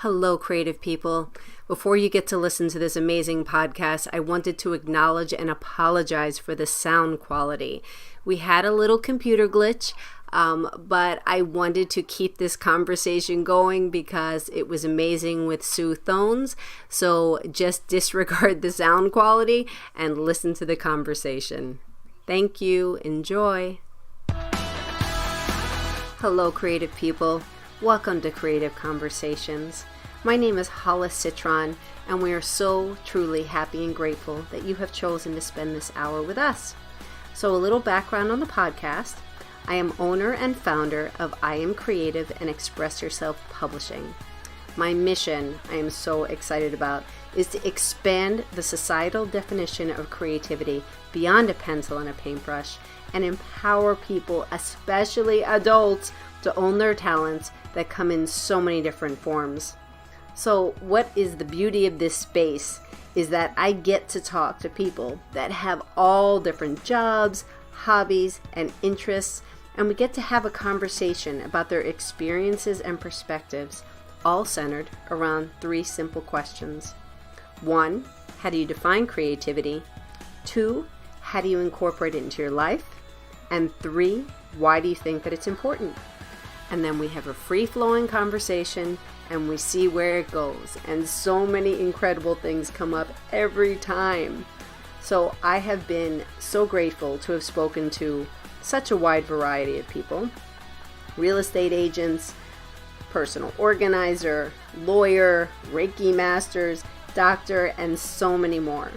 Hello, creative people. Before you get to listen to this amazing podcast, I wanted to acknowledge and apologize for the sound quality. We had a little computer glitch, but I wanted to keep this conversation going because it was amazing with Sue Thoens. So just disregard the sound quality and listen to the conversation. Thank you. Enjoy. Hello, creative people. Welcome to Creative Conversations. My name is Hollis Citron, and we are so truly happy and grateful that you have chosen to spend this hour with us. So a little background on the podcast. I am owner and founder of I Am Creative and Express Yourself Publishing. My mission, I am so excited about, is to expand the societal definition of creativity beyond a pencil and a paintbrush and empower people, especially adults, to own their talents that come in so many different forms. So what is the beauty of this space is that I get to talk to people that have all different jobs, hobbies, and interests, and we get to have a conversation about their experiences and perspectives, all centered around three simple questions. 1, how do you define creativity? 2, how do you incorporate it into your life? And 3, why do you think that it's important? And then we have a free-flowing conversation and we see where it goes. And so many incredible things come up every time. So I have been so grateful to have spoken to such a wide variety of people. Real estate agents, personal organizer, lawyer, Reiki masters, doctor, and so many more.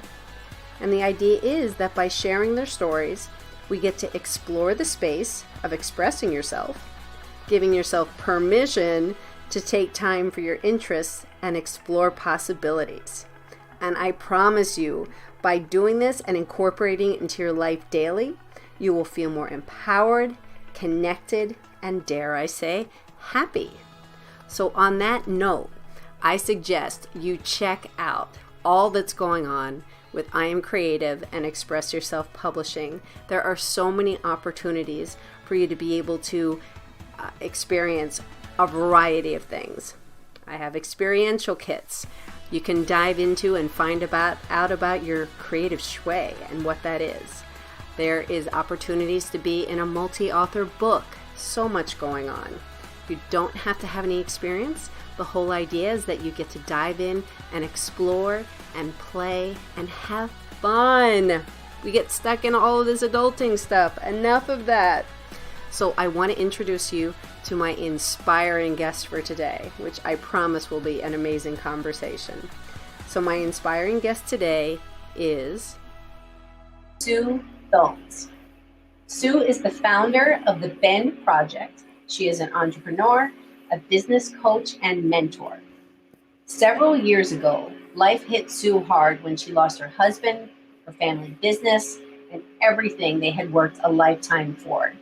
And the idea is that by sharing their stories, we get to explore the space of expressing yourself, giving yourself permission to take time for your interests and explore possibilities. And I promise you, by doing this and incorporating it into your life daily, you will feel more empowered, connected, and dare I say, happy. So on that note, I suggest you check out all that's going on with I Am Creative and Express Yourself Publishing. There are so many opportunities for you to be able to experience a variety of things. I have experiential kits. You can dive into and find out about your creative shui and what that is. There is opportunities to be in a multi-author book. So much going on. You don't have to have any experience. The whole idea is that you get to dive in and explore and play and have fun. We get stuck in all of this adulting stuff. Enough of that. So I want to introduce you to my inspiring guest for today, which I promise will be an amazing conversation. So my inspiring guest today is Sue Thoens. Sue is the founder of the Ben Project. She is an entrepreneur, a business coach, and mentor. Several years ago, life hit Sue hard when she lost her husband, her family business, and everything they had worked a lifetime for.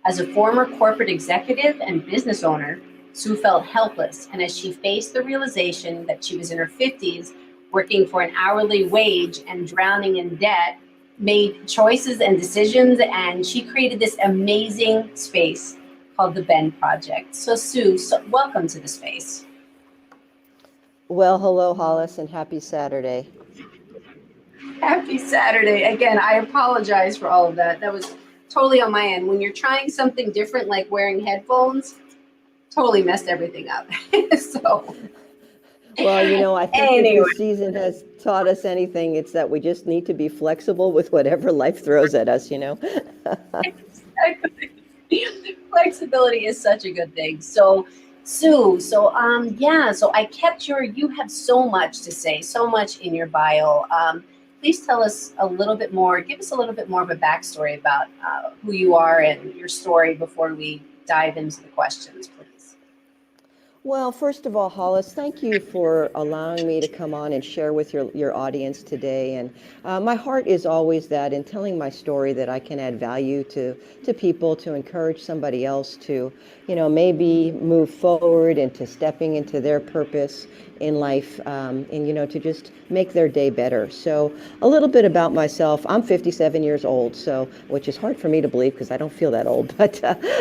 As a former corporate executive and business owner, Sue felt helpless, and as she faced the realization that she was in her 50s, working for an hourly wage and drowning in debt, made choices and decisions, and she created this amazing space called the Ben Project. So Sue, welcome to the space. Well, hello, Hollis, and happy Saturday. Happy Saturday. Again, I apologize for all of that. That was totally on my end. When you're trying something different, like wearing headphones, totally messed everything up. Well, I think if this season has taught us anything, it's that we just need to be flexible with whatever life throws at us, Exactly. Flexibility is such a good thing. So, Sue, so I kept you have so much to say, so much in your bio. Please tell us a little bit more, give us a little bit more of a backstory about who you are and your story before we dive into the questions, please. Well, first of all, Hollis, thank you for allowing me to come on and share with your audience today. And my heart is always that in telling my story that I can add value to people, to encourage somebody else to, maybe move forward into stepping into their purpose in life, and to just make their day better. So a little bit about myself. I'm 57 years old, so which is hard for me to believe because I don't feel that old. But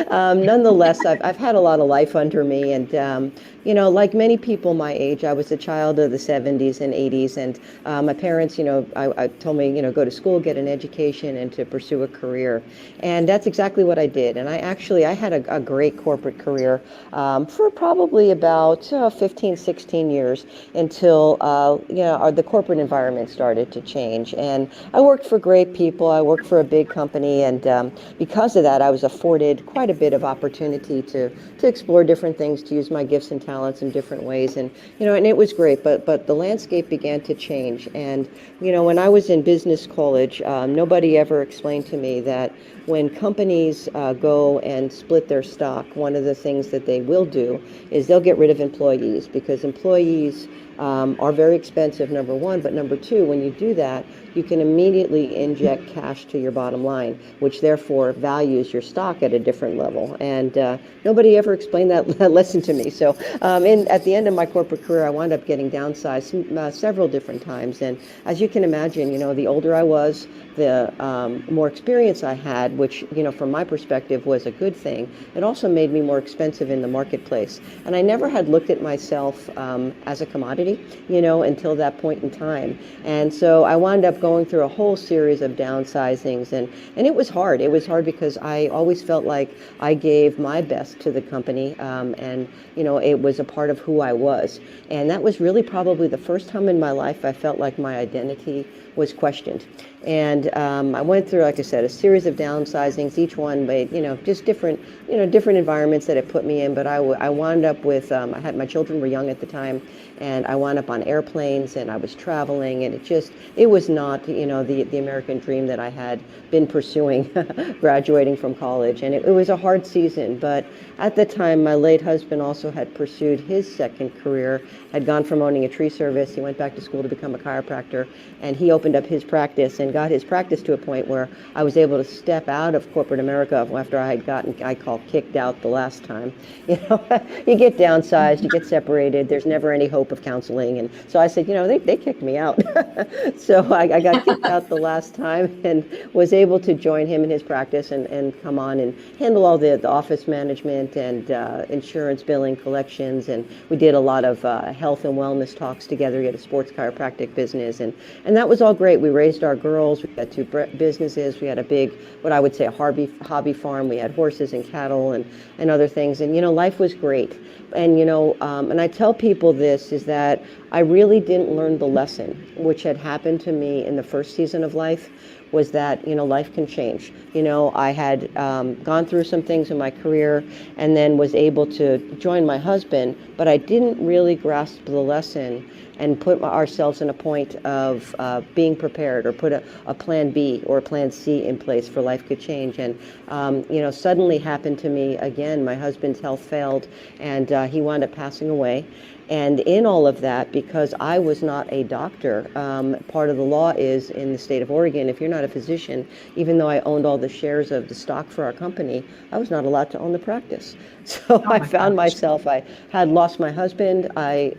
nonetheless, I've had a lot of life under me, and like many people my age, I was a child of the 70s and 80s, and my parents, I told me, go to school, get an education, and to pursue a career. And that's exactly what I did. And I had a great corporate career for probably about 15, 16 years until, the corporate environment started to change. And I worked for great people. I worked for a big company. And because of that, I was afforded quite a bit of opportunity to explore different things, to use my gifts and talents in different ways. And, and it was great. But the landscape began to change. And, when I was in business college, nobody ever explained to me that when companies go and split their stock, one of the things that they will do is they'll get rid of employees, because employees are very expensive, number one, but number two, when you do that, you can immediately inject cash to your bottom line, which therefore values your stock at a different level. And nobody ever explained that lesson to me. So at the end of my corporate career, I wound up getting downsized several different times. And as you can imagine, the older I was, the more experience I had, which, from my perspective was a good thing. It also made me more expensive in the marketplace. And I never had looked at myself as a commodity, until that point in time. And so I wound up going through a whole series of downsizings, and it was hard. It was hard because I always felt like I gave my best to the company, and it was a part of who I was. And that was really probably the first time in my life I felt like my identity was questioned. And I went through, like I said, a series of downsizings, each one made, just different environments that it put me in. But I wound up with, my children were young at the time, and I wound up on airplanes, and I was traveling, and it was not, the American dream that I had been pursuing graduating from college. And it was a hard season. But at the time, my late husband also had pursued his second career, had gone from owning a tree service. He went back to school to become a chiropractor, and he opened up his practice and got his practice to a point where I was able to step out of corporate America after I had gotten, I call, kicked out the last time. You get downsized, you get separated, there's never any hope of counseling. And so I said, they kicked me out. So I got kicked out the last time and was able to join him in his practice and come on and handle all the office management and insurance billing, collections. And we did a lot of health and wellness talks together. We had a sports chiropractic business, and that was all great. We raised our girls. We had two businesses. We had a big, what I would say, a hobby farm. We had horses and cattle and other things. And, life was great. And, and I tell people this, is that I really didn't learn the lesson, which had happened to me in the first season of life, was that, life can change. I had gone through some things in my career and then was able to join my husband, but I didn't really grasp the lesson and put ourselves in a point of being prepared, or put a plan B or a plan C in place for life could change. And, suddenly happened to me again. My husband's health failed, and he wound up passing away. And in all of that, because I was not a doctor, part of the law is in the state of Oregon, if you're not a physician, even though I owned all the shares of the stock for our company, I was not allowed to own the practice. So I found myself, I had lost my husband, I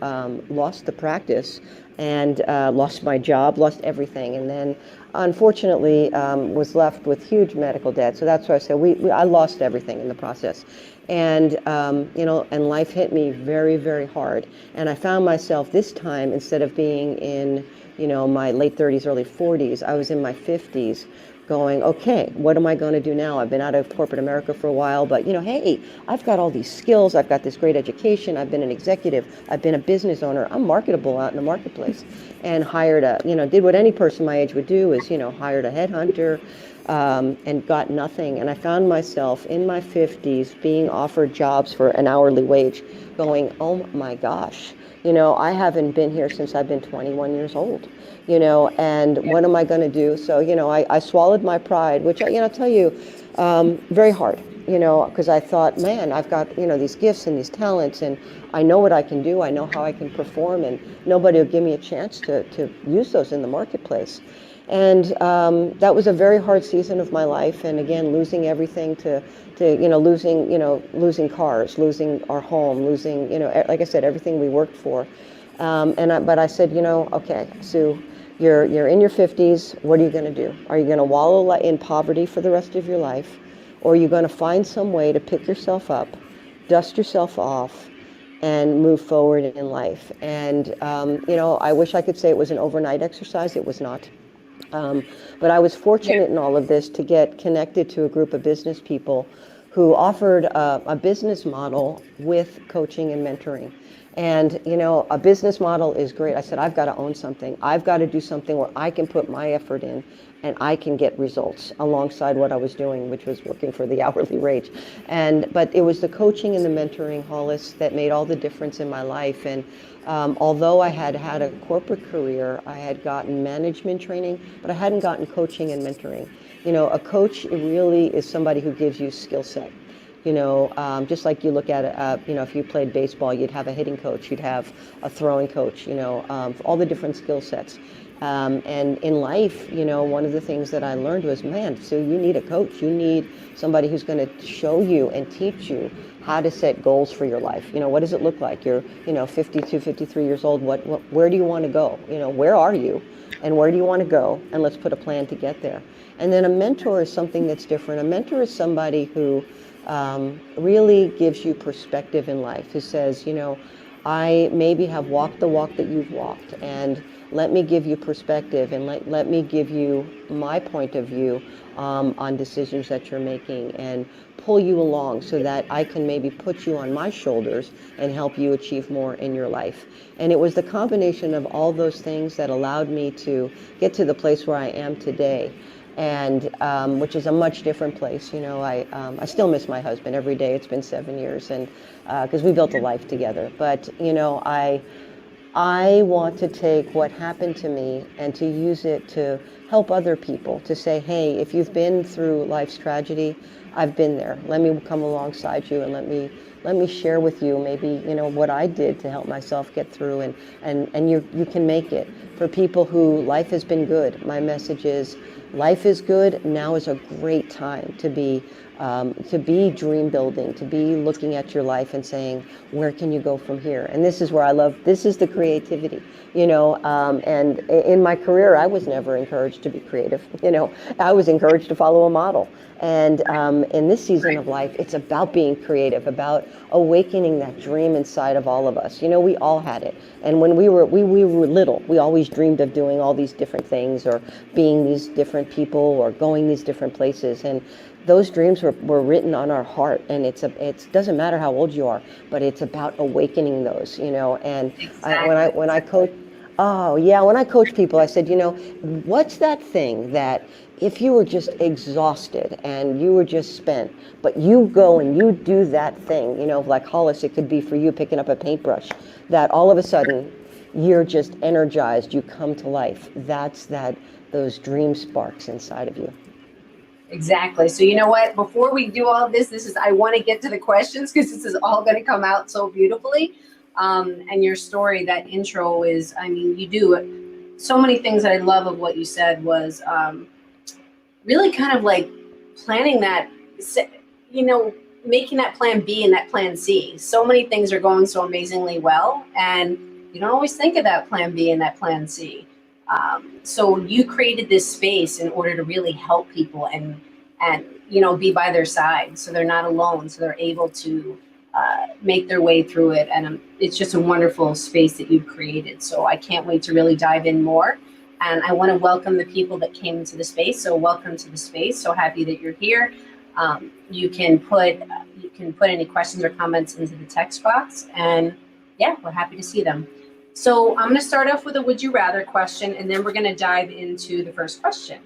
lost the practice, and lost my job, lost everything. And then unfortunately was left with huge medical debt. So that's why I said I lost everything in the process. And, and life hit me very, very hard. And I found myself this time, instead of being in, my late 30s, early 40s, I was in my 50s going, okay, what am I going to do now? I've been out of corporate America for a while, but, hey, I've got all these skills. I've got this great education. I've been an executive. I've been a business owner. I'm marketable out in the marketplace. And hired did what any person my age would do, is, hired a headhunter, and got nothing. And I found myself in my 50s being offered jobs for an hourly wage, going, oh my gosh, I haven't been here since I've been 21 years old, and what am I going to do? So, I swallowed my pride, which, I'll tell you, very hard, because I thought, man, I've got, these gifts and these talents, and I know what I can do. I know how I can perform, and nobody will give me a chance to use those in the marketplace. And that was a very hard season of my life. And again, losing everything to losing cars, losing our home, losing, like I said, everything we worked for. But I said, okay, Sue, you're in your 50s. What are you going to do? Are you going to wallow in poverty for the rest of your life? Or are you going to find some way to pick yourself up, dust yourself off, and move forward in life. And, I wish I could say it was an overnight exercise. It was not. But I was fortunate in all of this to get connected to a group of business people who offered a business model with coaching and mentoring. And, a business model is great. I said, I've got to own something. I've got to do something where I can put my effort in and I can get results alongside what I was doing, which was working for the hourly rate. But it was the coaching and the mentoring, Hollis, that made all the difference in my life. And although I had had a corporate career, I had gotten management training, but I hadn't gotten coaching and mentoring. A coach really is somebody who gives you skill set. Just like you look at it, if you played baseball, you'd have a hitting coach, you'd have a throwing coach, all the different skill sets. And in life, one of the things that I learned was, man, so you need a coach. You need somebody who's going to show you and teach you how to set goals for your life. What does it look like? You're, 52, 53 years old. Where do you want to go? Where are you and where do you want to go? And let's put a plan to get there. And then a mentor is something that's different. A mentor is somebody who really gives you perspective in life, who says, I maybe have walked the walk that you've walked, and let me give you perspective and let me give you my point of view on decisions that you're making and pull you along so that I can maybe put you on my shoulders and help you achieve more in your life. And it was the combination of all those things that allowed me to get to the place where I am today. And which is a much different place. I still miss my husband every day. It's been 7 years, and because we built a life together. But I want to take what happened to me and to use it to help other people, to say, hey, if you've been through life's tragedy, I've been there. Let me come alongside you and let me share with you maybe, what I did to help myself get through, and you can make it. For people who life has been good, my message is life is good. Now is a great time to be dream building, to be looking at your life and saying, where can you go from here? And this is where this is the creativity, and in my career, I was never encouraged to be creative. I was encouraged to follow a model. And in this season of life, it's about being creative, about awakening that dream inside of all of us. We all had it. And when we were little, we always dreamed of doing all these different things or being these different people or going these different places. And those dreams were written on our heart. And it doesn't matter how old you are, but it's about awakening those, And Exactly. when I coach, when I coach people, I said, what's that thing that if you were just exhausted and you were just spent, but you go and you do that thing, like Hollis, it could be for you picking up a paintbrush, that all of a sudden you're just energized, you come to life. That's those dream sparks inside of you. Exactly. So you know what? Before we do all this, I want to get to the questions because this is all going to come out so beautifully. And your story, that intro is, you do so many things that I love of what you said was really kind of like planning that, making that plan B and that plan C. So many things are going so amazingly well, and you don't always think of that plan B and that plan C. So you created this space in order to really help people and be by their side, so they're not alone, so they're able to make their way through it. And it's just a wonderful space that you've created. So I can't wait to really dive in more. And I want to welcome the people that came into the space. So welcome to the space. So happy that you're here. You can put any questions or comments into the text box, and yeah, we're happy to see them. So I'm going to start off with a would you rather question, and then we're going to dive into the first question.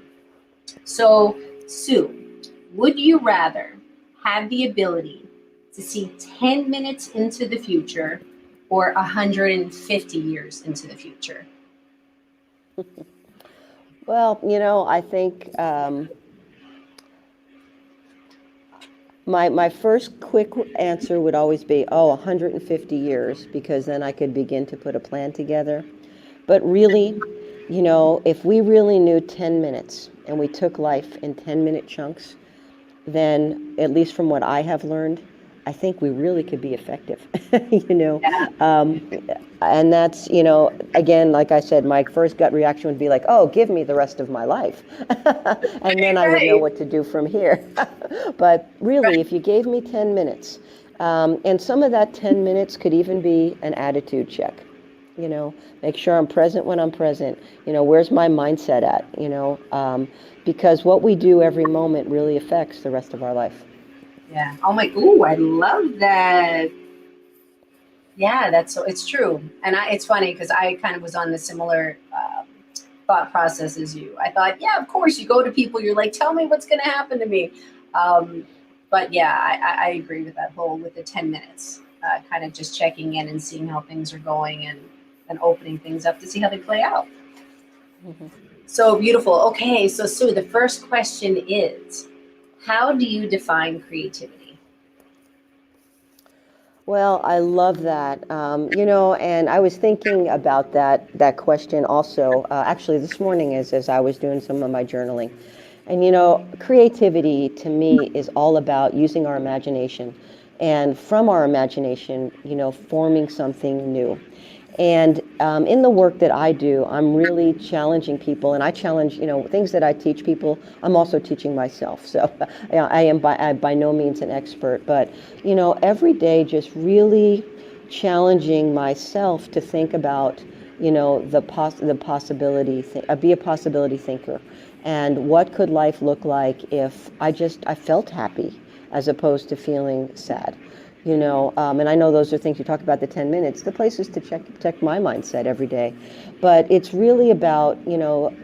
So Sue, would you rather have the ability to see 10 minutes into the future or 150 years into the future? Well, I think my first quick answer would always be, 150 years, because then I could begin to put a plan together. But really, if we really knew 10 minutes and we took life in 10-minute chunks, then at least from what I have learned, I think we really could be effective, and that's, again, like I said, my first gut reaction would be like, give me the rest of my life. And then I would know what to do from here. But really, if you gave me 10 minutes, And some of that 10 minutes could even be an attitude check. Make sure I'm present when I'm present. Where's my mindset at? Because what we do every moment really affects the rest of our life. Yeah. Oh my, ooh, I love that. Yeah, it's true. And it's funny because I kind of was on the similar thought process as you. I thought, yeah, of course, you go to people, you're like, tell me what's going to happen to me. But yeah, I agree with that whole, with the 10 minutes, kind of just checking in and seeing how things are going and opening things up to see how they play out. Mm-hmm. So beautiful. Okay, so Sue, the first question is, how do you define creativity? Well, I love that. And I was thinking about that question also, actually this morning as I was doing some of my journaling. And creativity to me is all about using our imagination, and from our imagination, forming something new. And in the work that I do, I'm really challenging people, and I challenge, things that I teach people, I'm also teaching myself. So I am by no means an expert, but, every day just really challenging myself to think about, the possibility, be a possibility thinker. And what could life look like if I felt happy as opposed to feeling sad? And I know those are things you talk about, the 10 minutes. The place is to check my mindset every day. But it's really about,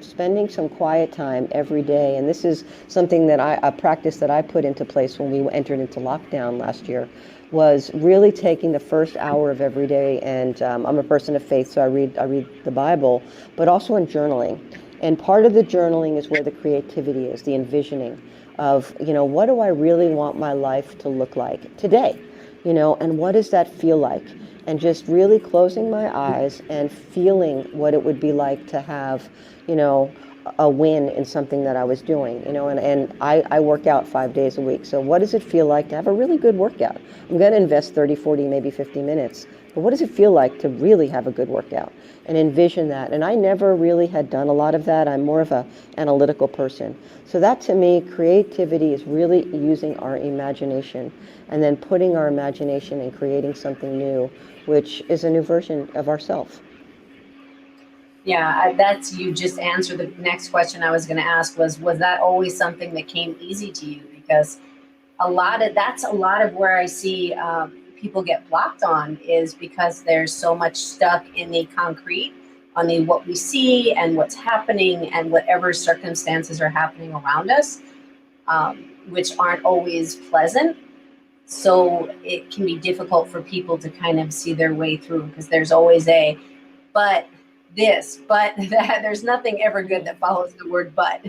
spending some quiet time every day. And this is something that a practice that I put into place when we entered into lockdown last year, was really taking the first hour of every day. And I'm a person of faith, so I read the Bible, but also in journaling. And part of the journaling is where the creativity is, the envisioning of, what do I really want my life to look like today? And what does that feel like? And just really closing my eyes and feeling what it would be like to have, a win in something that I was doing, and I work out 5 days a week. So what does it feel like to have a really good workout? I'm going to invest 30, 40, maybe 50 minutes. But what does it feel like to really have a good workout and envision that? And I never really had done a lot of that. I'm more of an analytical person. So that, to me, creativity is really using our imagination and then putting our imagination and creating something new, which is a new version of ourselves. Yeah, you just answered the next question I was going to ask, was that always something that came easy to you? Because that's a lot of where I see people get blocked on, is because there's so much stuck in the concrete, on the what we see and what's happening and whatever circumstances are happening around us, which aren't always pleasant. So it can be difficult for people to kind of see their way through, because there's always but this, but that. There's nothing ever good that follows the word but.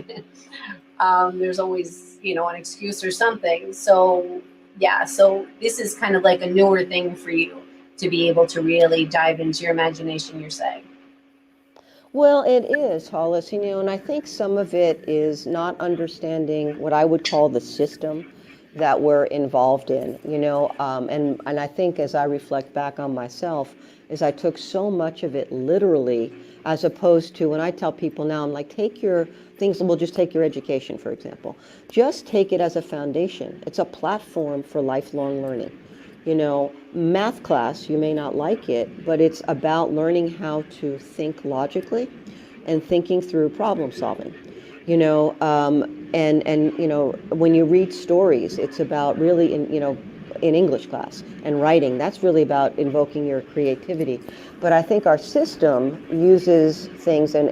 There's always, an excuse or something. So yeah, so this is kind of like a newer thing for you to be able to really dive into your imagination, you're saying. Well, it is, Hollis, and I think some of it is not understanding what I would call the system that we're involved in, and I think as I reflect back on myself, is I took so much of it literally, as opposed to when I tell people now, I'm like, take your things, we'll just take your education, for example. Just take it as a foundation. It's a platform for lifelong learning. Math class, you may not like it, but it's about learning how to think logically and thinking through problem solving. And when you read stories, it's about really in English class and writing. That's really about invoking your creativity. But I think our system uses things, and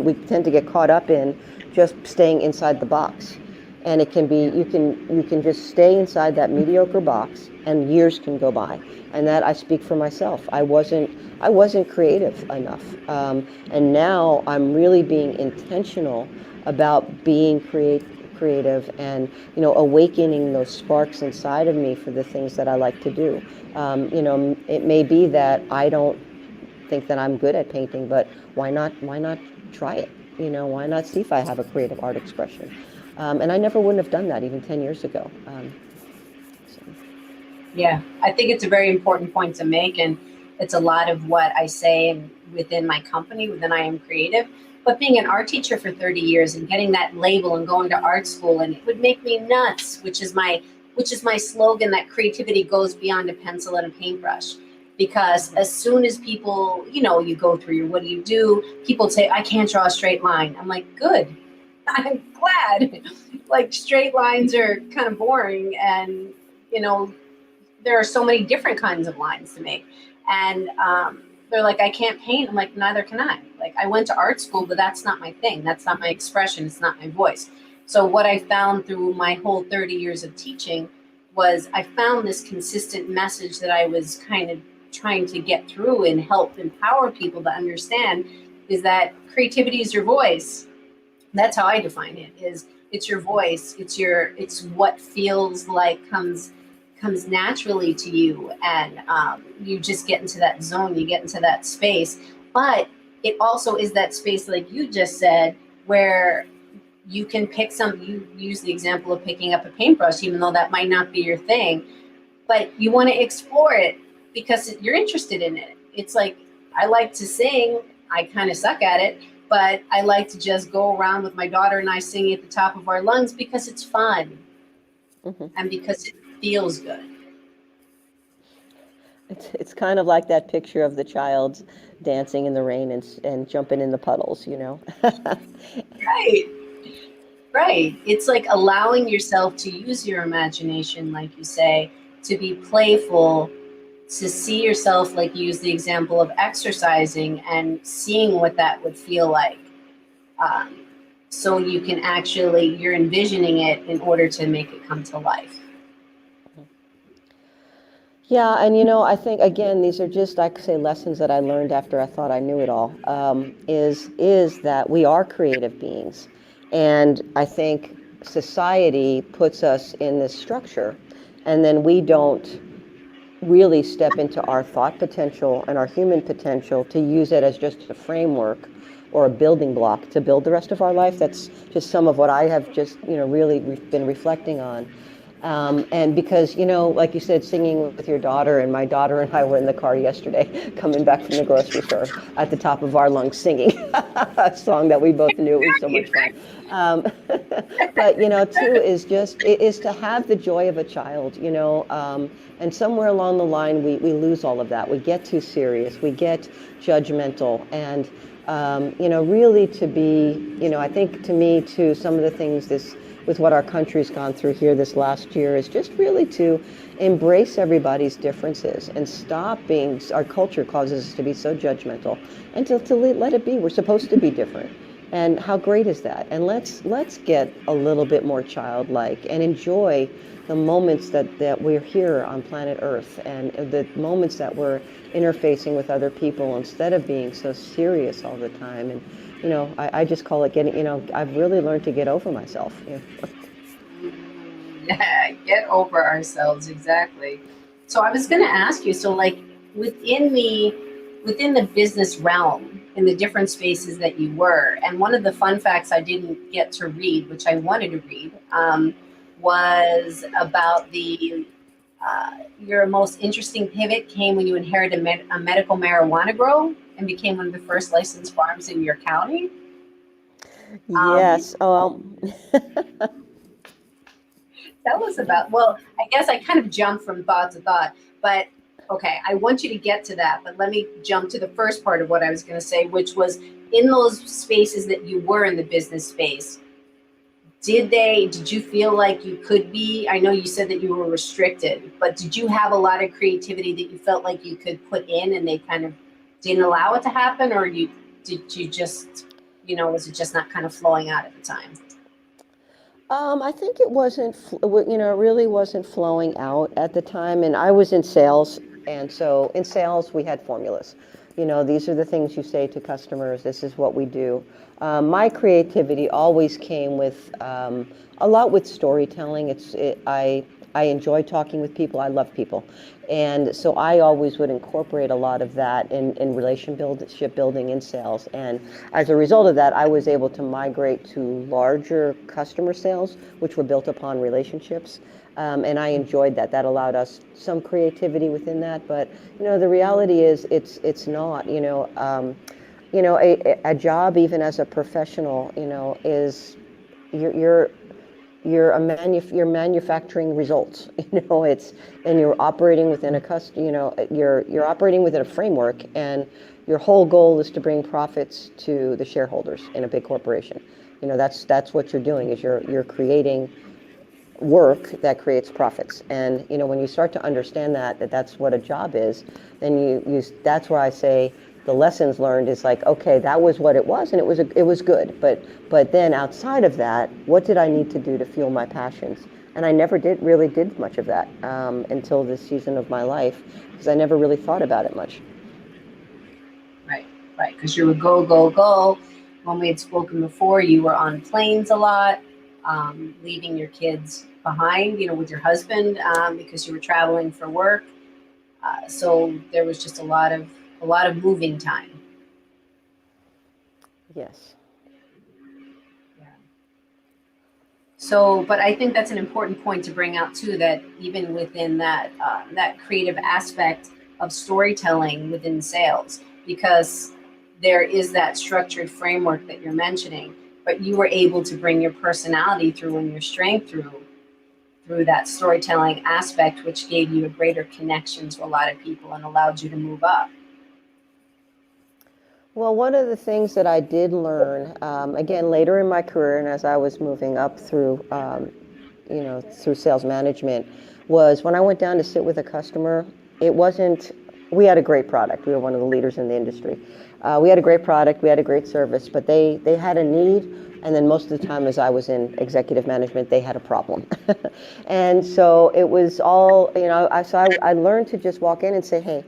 we tend to get caught up in just staying inside the box. And it can be, you can just stay inside that mediocre box, and years can go by. And that, I speak for myself. I wasn't creative enough. And now I'm really being intentional about being creative and, awakening those sparks inside of me for the things that I like to do. It may be that I don't think that I'm good at painting, but why not try it? Why not see if I have a creative art expression? And I never wouldn't have done that even 10 years ago. Yeah, I think it's a very important point to make, and it's a lot of what I say within my company, within I Am Creative. But being an art teacher for 30 years and getting that label and going to art school, and it would make me nuts, which is my which is my slogan, that creativity goes beyond a pencil and a paintbrush. Because as soon as people, you go through your, what do you do? People say, I can't draw a straight line. I'm like, good. I'm glad. Like, straight lines are kind of boring, and, there are so many different kinds of lines to make. And they're like, I can't paint. I'm like, neither can I. Like, I went to art school, but that's not my thing. That's not my expression. It's not my voice. So what I found through my whole 30 years of teaching was I found this consistent message that I was kind of trying to get through and help empower people to understand, is that creativity is your voice. That's how I define it. Is it's your voice. It's what feels like comes naturally to you, and you just get into that zone. You get into that space. But it also is that space, like you just said, where you can pick some. You use the example of picking up a paintbrush, even though that might not be your thing, but you want to explore it because you're interested in it. It's like, I like to sing. I kind of suck at it, but I like to just go around with my daughter and I sing at the top of our lungs because it's fun. And because it feels good. It's kind of like that picture of the child dancing in the rain and jumping in the puddles, Right. Right. It's like allowing yourself to use your imagination, like you say, to be playful, to see yourself, like you use the example of exercising and seeing what that would feel like. So you can actually, you're envisioning it in order to make it come to life. Yeah, and I think again, these are just, I could say, lessons that I learned after I thought I knew it all. Is that we are creative beings, and I think society puts us in this structure, and then we don't really step into our thought potential and our human potential to use it as just a framework or a building block to build the rest of our life. That's just some of what I have just really been reflecting on. And because, like you said, singing with your daughter, and my daughter and I were in the car yesterday coming back from the grocery store at the top of our lungs singing a song that we both knew. It was so much fun. But, too, is to have the joy of a child, and somewhere along the line, we lose all of that. We get too serious. We get judgmental. And, really to be, I think to me, too, some of the things with what our country's gone through here this last year is just really to embrace everybody's differences and stop being, our culture causes us to be so judgmental, and to let it be. We're supposed to be different. And how great is that? And let's get a little bit more childlike and enjoy the moments that we're here on planet Earth, and the moments that we're interfacing with other people, instead of being so serious all the time. And I just call it getting, I've really learned to get over myself. Yeah, get over ourselves, exactly. So I was going to ask you, so like within the business realm, in the different spaces that you were, and one of the fun facts I didn't get to read, which I wanted to read, was about your most interesting pivot came when you inherited a medical marijuana grow and became one of the first licensed farms in your county. Yes. That was about, well, I guess I kind of jumped from thought to thought, but okay, I want you to get to that, but let me jump to the first part of what I was going to say, which was, in those spaces that you were in the business space, did you feel like you could be, I know you said that you were restricted, but did you have a lot of creativity that you felt like you could put in and they kind of didn't allow it to happen? Or did you just, was it just not kind of flowing out at the time? I think it wasn't, it really wasn't flowing out at the time. And I was in sales. And so in sales, we had formulas. These are the things you say to customers. This is what we do. My creativity always came with a lot with storytelling. I enjoy talking with people. I love people. And so I always would incorporate a lot of that in relationship building in sales. And as a result of that, I was able to migrate to larger customer sales, which were built upon relationships. And I enjoyed that. That allowed us some creativity within that. But, the reality is it's not, a job, even as a professional, is you're you're manufacturing results. And you're operating within you're operating within a framework, and your whole goal is to bring profits to the shareholders in a big corporation. That's what you're doing, is you're creating work that creates profits. And when you start to understand that's what a job is, then that's where I say the lessons learned is like, okay, that was what it was, and it was good. But then outside of that, what did I need to do to fuel my passions? And I never really did much of that until this season of my life, because I never really thought about it much. Right, because you were go, go, go. When we had spoken before, you were on planes a lot, leaving your kids behind, with your husband, because you were traveling for work. So there was just a lot of moving time. Yes. Yeah. So, but I think that's an important point to bring out too, that even within that creative aspect of storytelling within sales, because there is that structured framework that you're mentioning, but you were able to bring your personality through and your strength through that storytelling aspect, which gave you a greater connection to a lot of people and allowed you to move up. Well, one of the things that I did learn, again, later in my career, and as I was moving up through sales management, was when I went down to sit with a customer, we had a great product. We were one of the leaders in the industry. We had a great product, we had a great service, but they had a need, and then most of the time as I was in executive management, they had a problem. And so it was all, I learned to just walk in and say, hey,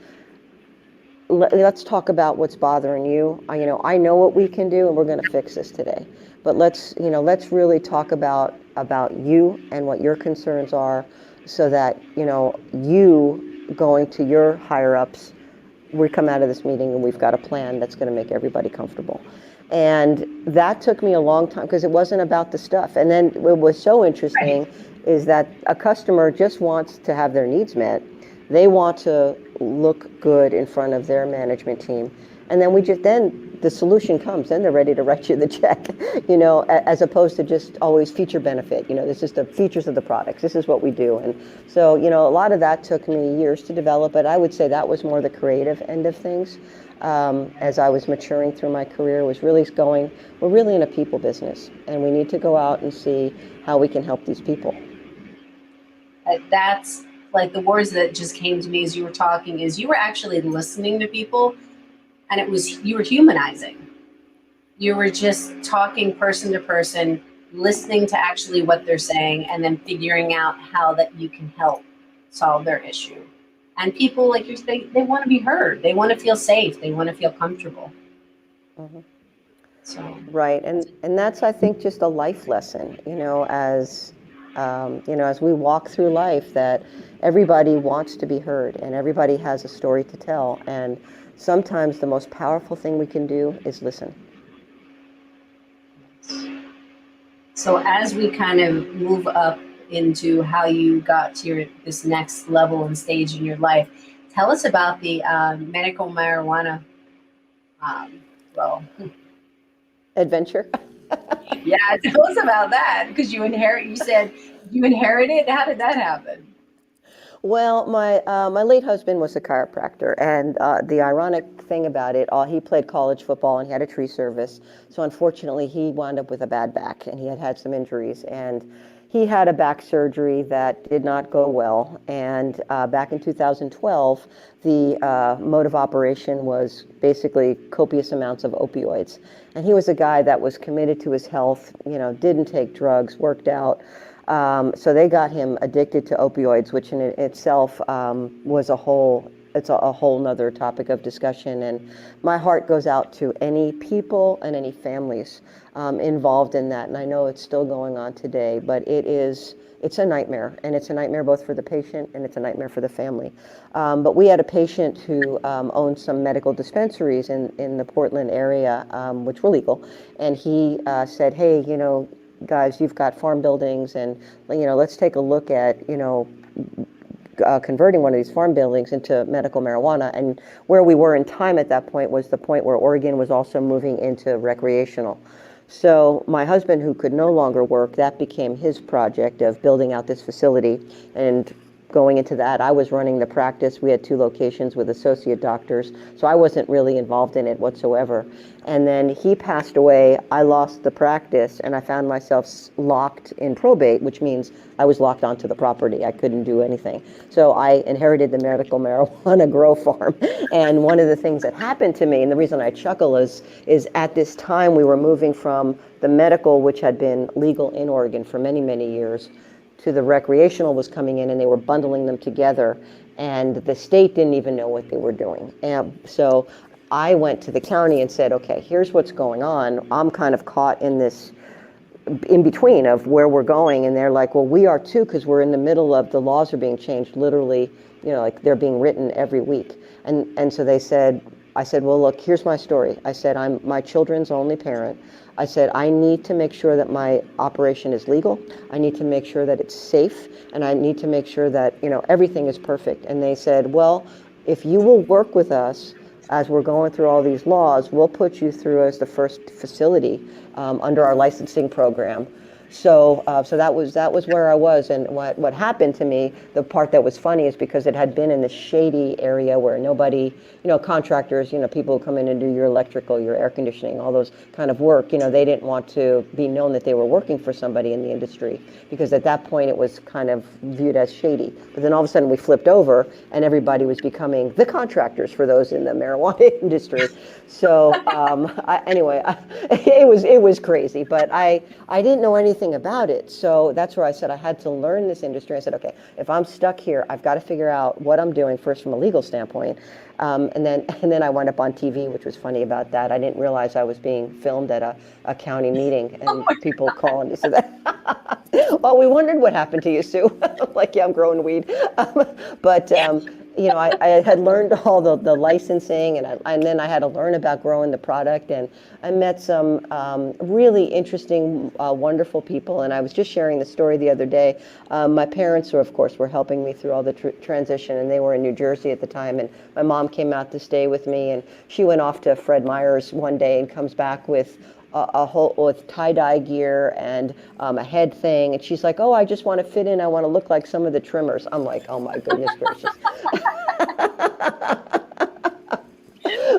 let's talk about what's bothering you. I know what we can do, and we're going to fix this today. But let's really talk about you and what your concerns are, so that you going to your higher ups, we come out of this meeting and we've got a plan that's going to make everybody comfortable. And that took me a long time, because it wasn't about the stuff. And then what was so interesting is that a customer just wants to have their needs met. They want to look good in front of their management team. And then then the solution comes, then they're ready to write you the check, as opposed to just always feature benefit. This is the features of the products. This is what we do. And so, a lot of that took me years to develop, but I would say that was more the creative end of things. As I was maturing through my career, was really we're really in a people business, and we need to go out and see how we can help these people. That's like the words that just came to me as you were talking, is you were actually listening to people, and you were humanizing. You were just talking person to person, listening to actually what they're saying, and then figuring out how that you can help solve their issue. And people, like you say, they want to be heard. They want to feel safe. They want to feel comfortable. Mm-hmm. So right, and that's, I think, just a life lesson. As we walk through life, that everybody wants to be heard, and everybody has a story to tell. And sometimes the most powerful thing we can do is listen. So as we kind of move up into how you got to this next level and stage in your life, tell us about the medical marijuana adventure. Yeah, tell us about that, because you said you inherited. How did that happen? Well, my late husband was a chiropractor, and the ironic thing about it, he played college football and he had a tree service. So unfortunately, he wound up with a bad back, and he had some injuries, and he had a back surgery that did not go well. And back in 2012, the mode of operation was basically copious amounts of opioids. And he was a guy that was committed to his health, didn't take drugs, worked out. So they got him addicted to opioids, which in itself was a whole nother topic of discussion. And my heart goes out to any people and any families involved in that. And I know it's still going on today, but it's a nightmare, and it's a nightmare both for the patient and it's a nightmare for the family. But we had a patient who owned some medical dispensaries in the Portland area, which were legal. And he said, hey, guys, you've got farm buildings, and let's take a look at converting one of these farm buildings into medical marijuana. And where we were in time at that point was the point where Oregon was also moving into recreational. So my husband, who could no longer work, that became his project of building out this facility. And going into that, I was running the practice. We had 2 locations with associate doctors, so I wasn't really involved in it whatsoever. And then he passed away. I lost the practice, and I found myself locked in probate, which means I was locked onto the property. I couldn't do anything. So I inherited the medical marijuana grow farm. And one of the things that happened to me, and the reason I chuckle is at this time we were moving from the medical, which had been legal in Oregon for many, many years, to the recreational was coming in, and they were bundling them together, and the state didn't even know what they were doing. And so I went to the county and said, okay, here's what's going on. I'm kind of caught in this in between of where we're going. And they're like, well, we are too, because we're in the middle of the laws are being changed literally, like they're being written every week. And so they said, I said, well, look, here's my story. I said, I'm my children's only parent. I said, I need to make sure that my operation is legal. I need to make sure that it's safe. And I need to make sure that, everything is perfect. And they said, well, if you will work with us as we're going through all these laws, we'll put you through as the first facility under our licensing program. So that was where I was. And what happened to me, the part that was funny is because it had been in the shady area where nobody, contractors, people who come in and do your electrical, your air conditioning, all those kind of work, they didn't want to be known that they were working for somebody in the industry, because at that point it was kind of viewed as shady. But then all of a sudden we flipped over and everybody was becoming the contractors for those in the marijuana industry. So it was crazy, but I didn't know anything about it. So that's where I said I had to learn this industry. I said, okay, if I'm stuck here, I've got to figure out what I'm doing first from a legal standpoint. And then I wound up on TV, which was funny about that. I didn't realize I was being filmed at a county meeting, and people calling me. So that, well, we wondered what happened to you, Sue. Like, yeah, I'm growing weed. I had learned all the licensing, and then I had to learn about growing the product, and I met some really interesting, wonderful people. And I was just sharing the story the other day. My parents, of course, were helping me through all the transition, and they were in New Jersey at the time. And my mom came out to stay with me, and she went off to Fred Meyer's one day and comes back with a whole with tie-dye gear and a head thing, and she's like, oh, I just want to fit in, I want to look like some of the trimmers. I'm like, oh my goodness gracious.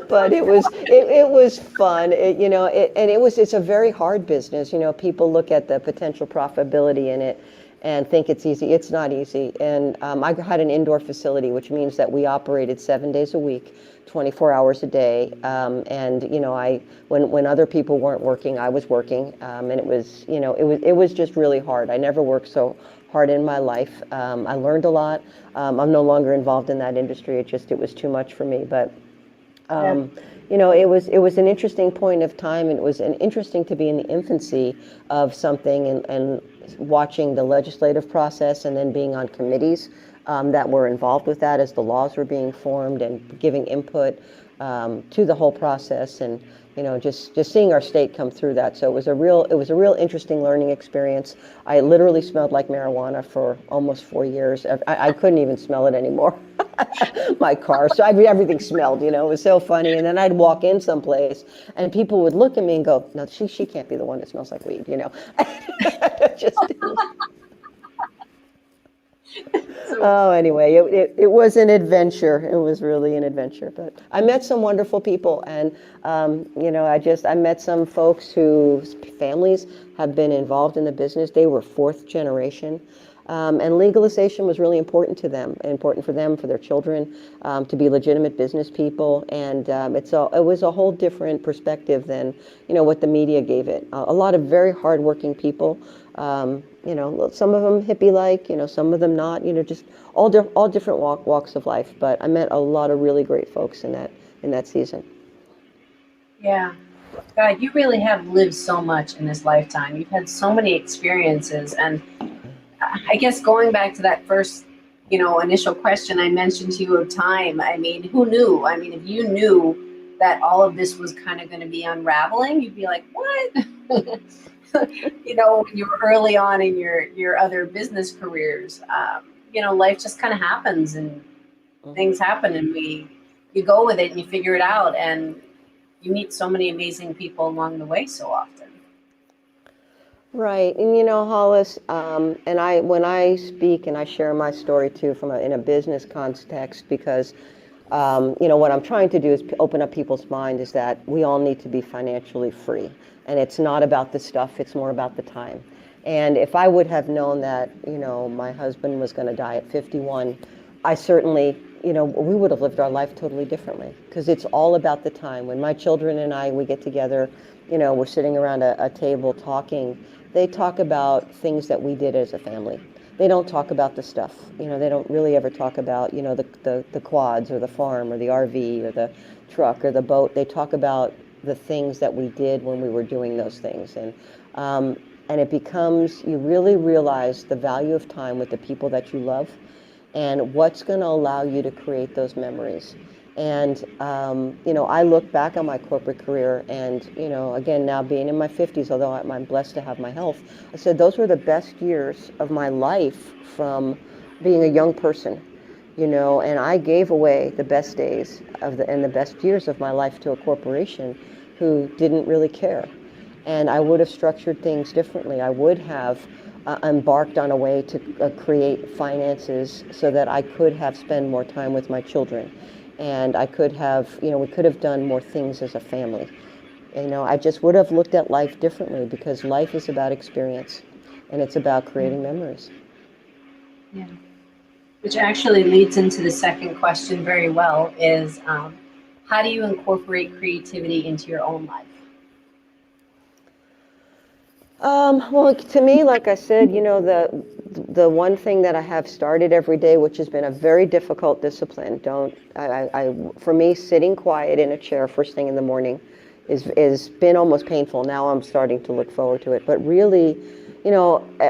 But it was fun. It's a very hard business. People look at the potential profitability in it and think it's easy. It's not easy. And I had an indoor facility, which means that we operated 7 days a week, 24 hours a day. When other people weren't working, I was working. And it was just really hard. I never worked so hard in my life. I learned a lot. I'm no longer involved in that industry. It was too much for me. But it was an interesting point of time, and it was interesting to be in the infancy of something and watching the legislative process, and then being on committees that were involved with that as the laws were being formed, and giving input to the whole process, and just seeing our state come through that. So it was a real interesting learning experience. I literally smelled like marijuana for almost 4 years. I couldn't even smell it anymore. My car. So everything smelled, it was so funny. And then I'd walk in someplace and people would look at me and go, no, she can't be the one that smells like weed, Just, anyway, it was an adventure. It was really an adventure. But I met some wonderful people, and I met some folks whose families have been involved in the business. They were 4th generation. And legalization was really important to them, important for them, for their children, to be legitimate business people. And it was a whole different perspective than, what the media gave it. A lot of very hardworking people, some of them hippie-like, some of them not, just all different walks of life. But I met a lot of really great folks in that season. Yeah. God, you really have lived so much in this lifetime. You've had so many experiences, and I guess going back to that first, initial question I mentioned to you of time, I mean, who knew? I mean, if you knew that all of this was kind of going to be unraveling, you'd be like, what? When you were early on in your other business careers, life just kind of happens, and things happen, and you go with it and you figure it out, and you meet so many amazing people along the way so often. Right, and Hollis, and when I speak and I share my story too in a business context, because what I'm trying to do is open up people's mind is that we all need to be financially free, and it's not about the stuff; it's more about the time. And if I would have known that, my husband was going to die at 51, I certainly, we would have lived our life totally differently, because it's all about the time. When my children and we get together, we're sitting around a table talking. They talk about things that we did as a family. They don't talk about the stuff. They don't really ever talk about, the quads or the farm or the RV or the truck or the boat. They talk about the things that we did when we were doing those things. And it becomes, you really realize the value of time with the people that you love and what's going to allow you to create those memories. And, I look back on my corporate career and, again, now being in my 50s, although I'm blessed to have my health, I said those were the best years of my life from being a young person, and I gave away the best days and the best years of my life to a corporation who didn't really care. And I would have structured things differently. I would have embarked on a way to create finances so that I could have spent more time with my children. And I could have, we could have done more things as a family. I just would have looked at life differently, because life is about experience and it's about creating memories. Yeah. Which actually leads into the second question very well, is how do you incorporate creativity into your own life? Well, to me, like I said, the one thing that I have started every day, which has been a very difficult discipline, for me, sitting quiet in a chair first thing in the morning is been almost painful. Now I'm starting to look forward to it. But really,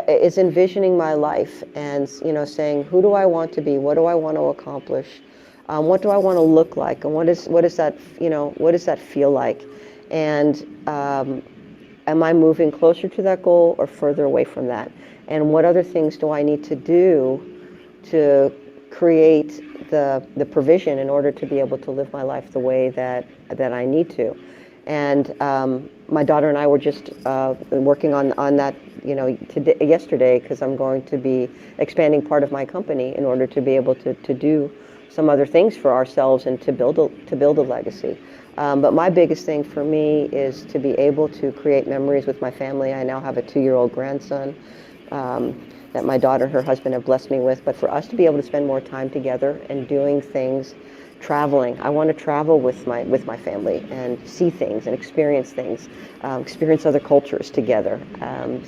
is envisioning my life and, saying, who do I want to be? What do I want to accomplish? What do I want to look like? And what does that feel like? And am I moving closer to that goal or further away from that? And what other things do I need to do to create the provision in order to be able to live my life the way that I need to? And my daughter and I were just working on that, yesterday, because I'm going to be expanding part of my company in order to be able to do some other things for ourselves and to build a legacy. But my biggest thing for me is to be able to create memories with my family. I now have a 2-year-old grandson that my daughter and her husband have blessed me with. But for us to be able to spend more time together and doing things, traveling. I want to travel with my family and see things and experience things, experience other cultures together.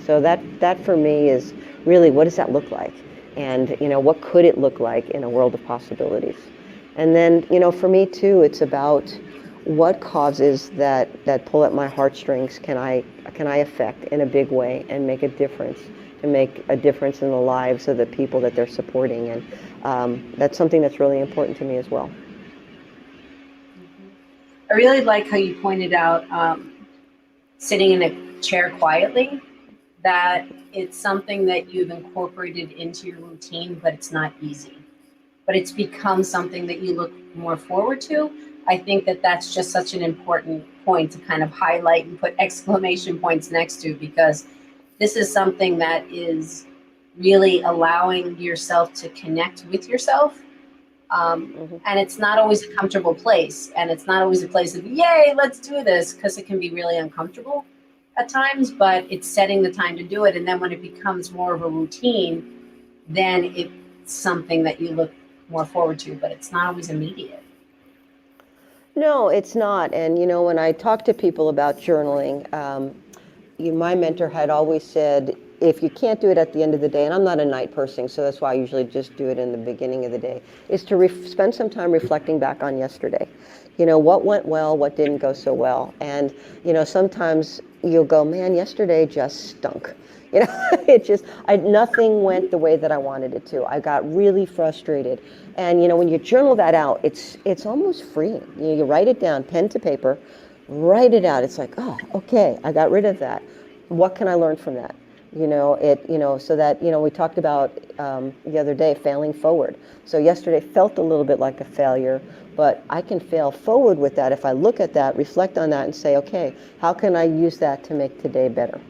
So that for me is really, what does that look like? And, what could it look like in a world of possibilities? And then, for me too, it's about what causes that pull at my heartstrings can I affect in a big way and make a difference, to make a difference in the lives of the people that they're supporting. And that's something that's really important to me as well. I really like how you pointed out sitting in a chair quietly, that it's something that you've incorporated into your routine, but it's not easy. But it's become something that you look more forward to. I think that that's just such an important point to kind of highlight and put exclamation points next to, because this is something that is really allowing yourself to connect with yourself. And it's not always a comfortable place. And it's not always a place of, yay, let's do this, because it can be really uncomfortable at times, but it's setting the time to do it. And then when it becomes more of a routine, then it's something that you look more forward to, but it's not always immediate. No, it's not. And, when I talk to people about journaling, my mentor had always said, if you can't do it at the end of the day, and I'm not a night person, so that's why I usually just do it in the beginning of the day, is to spend some time reflecting back on yesterday. What went well, what didn't go so well. And, sometimes you'll go, man, yesterday just stunk. Nothing went the way that I wanted it to. I got really frustrated. And, when you journal that out, it's almost freeing. You write it down, pen to paper, write it out. It's like, oh, okay, I got rid of that. What can I learn from that? So that, we talked about the other day, failing forward. So yesterday felt a little bit like a failure, but I can fail forward with that if I look at that, reflect on that, and say, okay, how can I use that to make today better?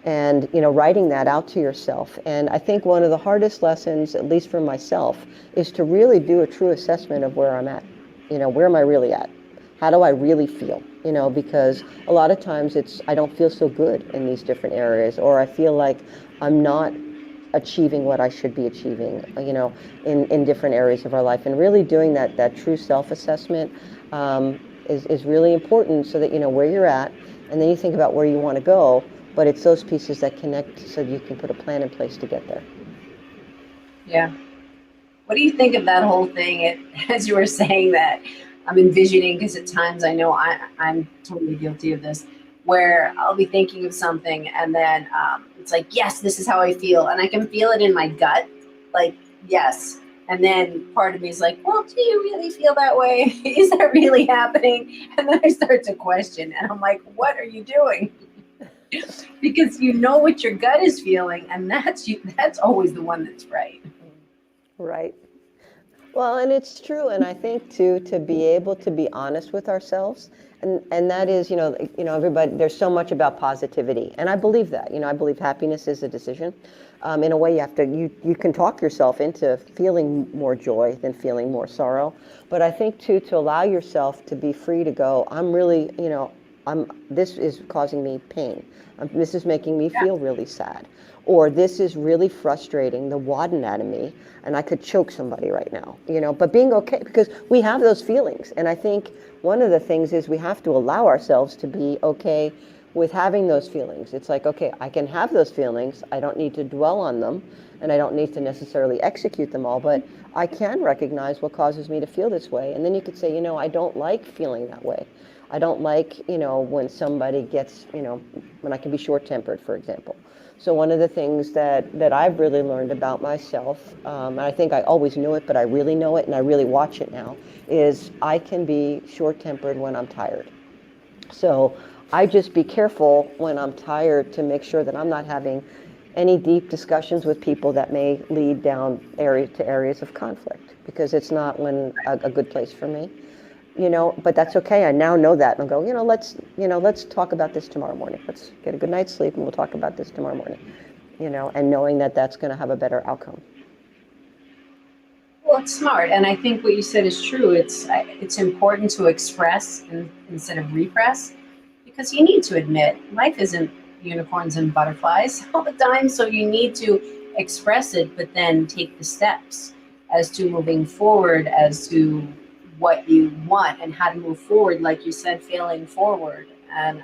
and writing that out to yourself. And I think one of the hardest lessons, at least for myself, is to really do a true assessment of where I'm at. Where am I really at? How do I really feel? Because a lot of times I don't feel so good in these different areas, or I feel like I'm not achieving what I should be achieving, in different areas of our life. And really doing that true self-assessment is really important, so that you know where you're at, and then you think about where you want to go. But it's those pieces that connect, so you can put a plan in place to get there. Yeah. What do you think of that whole thing? As you were saying that, I'm envisioning, because at times I know I'm totally guilty of this, where I'll be thinking of something and then it's like, yes, this is how I feel. And I can feel it in my gut, like, yes. And then part of me is like, well, do you really feel that way? Is that really happening? And then I start to question, and I'm like, what are you doing? Because you know what your gut is feeling, and that's always the one that's right. Right. Well, and it's true. And I think too, to be able to be honest with ourselves, and that is, everybody, there's so much about positivity. And I believe that, I believe happiness is a decision. In a way, you can talk yourself into feeling more joy than feeling more sorrow. But I think too, to allow yourself to be free to go, I'm really, this is causing me pain. This is making me feel really sad. Or this is really frustrating the wadding out of me, and I could choke somebody right now, but being okay, because we have those feelings. And I think one of the things is we have to allow ourselves to be okay with having those feelings. It's like, okay, I can have those feelings. I don't need to dwell on them, and I don't need to necessarily execute them all, but I can recognize what causes me to feel this way. And then you could say, I don't like feeling that way. I don't like, when somebody gets, when I can be short-tempered, for example. So one of the things that I've really learned about myself, and I think I always knew it, but I really know it and I really watch it now, is I can be short-tempered when I'm tired. So I just be careful when I'm tired to make sure that I'm not having any deep discussions with people that may lead down to areas of conflict, because it's not a good place for me. But that's okay. I now know that, and I'll go, let's talk about this tomorrow morning. Let's get a good night's sleep, and we'll talk about this tomorrow morning. And knowing that that's going to have a better outcome. Well, it's smart, and I think what you said is true. It's important to express instead of repress, because you need to admit life isn't unicorns and butterflies all the time. So you need to express it, but then take the steps as to moving forward, as to what you want and how to move forward, like you said, failing forward. And